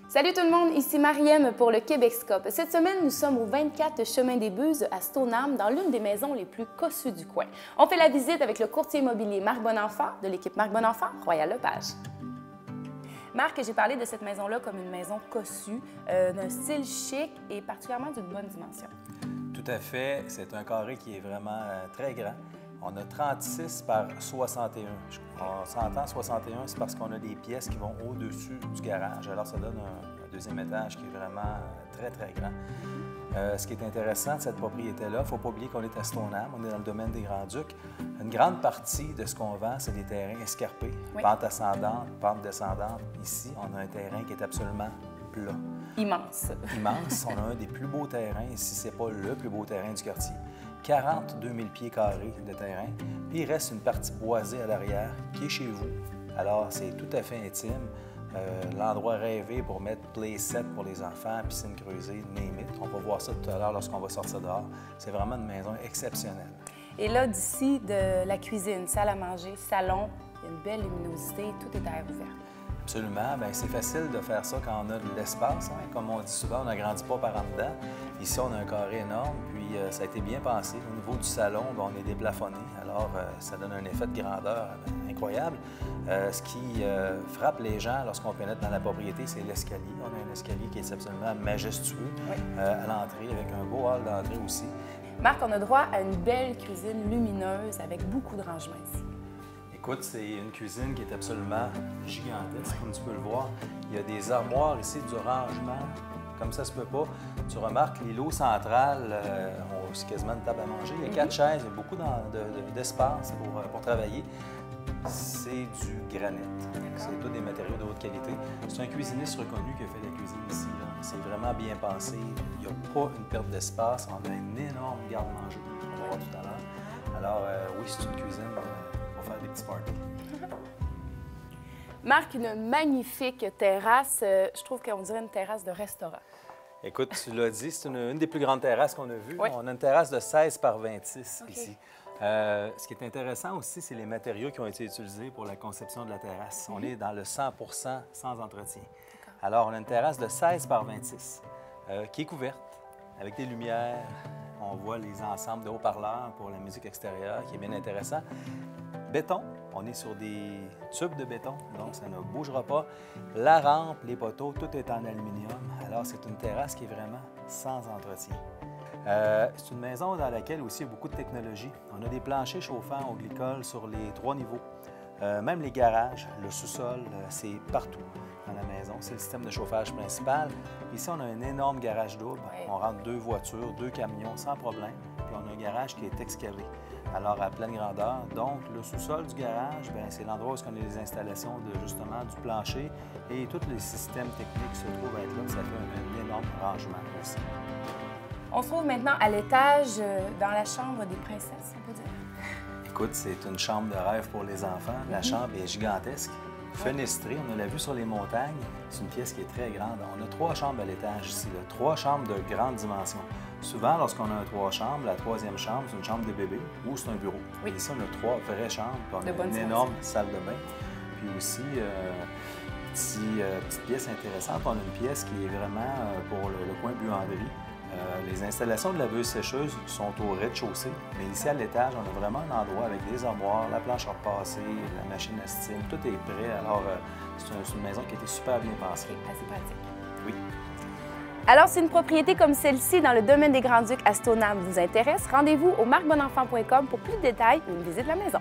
Salut tout le monde, ici Mariem pour le Québecoscope. Cette semaine, nous sommes au 24 Chemin des Beuses à Stoneham, dans l'une des maisons les plus cossues du coin. On fait la visite avec le courtier immobilier Marc Bonenfant de l'équipe Marc Bonenfant, Royal Lepage. Marc, j'ai parlé de cette maison-là comme une maison cossue, d'un style chic et particulièrement d'une bonne dimension. Tout à fait. C'est un carré qui est vraiment très grand. On a 36 par 61. On s'entend 61, c'est parce qu'on a des pièces qui vont au-dessus du garage. Alors, ça donne un deuxième étage qui est vraiment très, très grand. Ce qui est intéressant de cette propriété-là, il ne faut pas oublier qu'on est à Stoneham, on est dans le domaine des Grands-Ducs. Une grande partie de ce qu'on vend, c'est des terrains escarpés, oui. Pente ascendante, pente descendante. Ici, on a un terrain qui est absolument plat. Immense. Immense. On a un des plus beaux terrains, si ce n'est pas le plus beau terrain du quartier. 42 000 pieds carrés de terrain, puis il reste une partie boisée à l'arrière qui est chez vous. Alors, c'est tout à fait intime. L'endroit rêvé pour mettre play-set pour les enfants, piscine creusée, name it. On va voir ça tout à l'heure lorsqu'on va sortir dehors. C'est vraiment une maison exceptionnelle. Et là, d'ici, de la cuisine, salle à manger, salon, il y a une belle luminosité, tout est à air ouvert. Absolument. Bien, c'est facile de faire ça quand on a de l'espace. Hein? Comme on dit souvent, on n'agrandit pas par en dedans. Ici, on a un carré énorme, puis ça a été bien pensé. Au niveau du salon, bien, on est déplafonné, alors ça donne un effet de grandeur incroyable. Ce qui frappe les gens lorsqu'on pénètre dans la propriété, c'est l'escalier. On a un escalier qui est absolument majestueux à l'entrée, avec un beau hall d'entrée aussi. Marc, on a droit à une belle cuisine lumineuse avec beaucoup de rangements ici. Écoute, c'est une cuisine qui est absolument gigantesque, comme tu peux le voir. Il y a des armoires ici, du rangement, comme ça se peut pas. Tu remarques, l'îlot central, c'est quasiment une table à manger. Il y a 4 chaises, il y a beaucoup d'espace pour travailler. C'est du granit. C'est tous des matériaux de haute qualité. C'est un cuisiniste reconnu qui a fait la cuisine ici. C'est vraiment bien pensé. Il n'y a pas une perte d'espace. On a une énorme garde-manger, on va voir tout à l'heure. Alors, oui, c'est une cuisine pour faire des petits parties. Marc, une magnifique terrasse. Je trouve qu'on dirait une terrasse de restaurant. Écoute, tu l'as dit, c'est une des plus grandes terrasses qu'on a vues. Oui. On a une terrasse de 16 par 26 ici. Ce qui est intéressant aussi, c'est les matériaux qui ont été utilisés pour la conception de la terrasse. On est dans le 100 sans entretien. Alors, on a une terrasse de 16 par 26 qui est couverte avec des lumières. On voit les ensembles de haut-parleurs pour la musique extérieure qui est bien intéressant. Béton, on est sur des tubes de béton, donc ça ne bougera pas. La rampe, les poteaux, tout est en aluminium. Alors, c'est une terrasse qui est vraiment sans entretien. C'est une maison dans laquelle aussi il y a beaucoup de technologie. On a des planchers chauffants au glycol sur les 3 niveaux. Même les garages, le sous-sol, c'est partout dans la maison. C'est le système de chauffage principal. Ici, on a un énorme garage double. On rentre 2 voitures, 2 camions sans problème. Puis on a un garage qui est excavé, alors à pleine grandeur. Donc, le sous-sol du garage, c'est l'endroit où on a les installations justement du plancher et tous les systèmes techniques se trouvent à être là. Ça fait un énorme rangement aussi. On se trouve maintenant à l'étage, dans la chambre des princesses, on peut dire. Écoute, c'est une chambre de rêve pour les enfants. La chambre est gigantesque, fenestrée, on a la vue sur les montagnes. C'est une pièce qui est très grande. On a 3 chambres à l'étage ici, 3 chambres de grande dimension. Souvent, lorsqu'on a 3 chambres, la 3e chambre, c'est une chambre de bébé ou c'est un bureau. Oui. Ici, on a 3 vraies chambres, puis on a une énorme salle de bain. Puis aussi, petite pièce intéressante, on a une pièce qui est vraiment pour le coin buanderie. Les installations de laveuse-sécheuse sont au rez-de-chaussée, mais ici, à l'étage, on a vraiment un endroit avec des armoires, la planche à repasser, la machine à steam, tout est prêt. Alors, c'est une maison qui a été super bien pensée. Assez pratique. Oui. Alors, si une propriété comme celle-ci dans le domaine des Grands-Ducs à Stoneham vous intéresse, rendez-vous au marcbonenfant.com pour plus de détails ou une visite de la maison.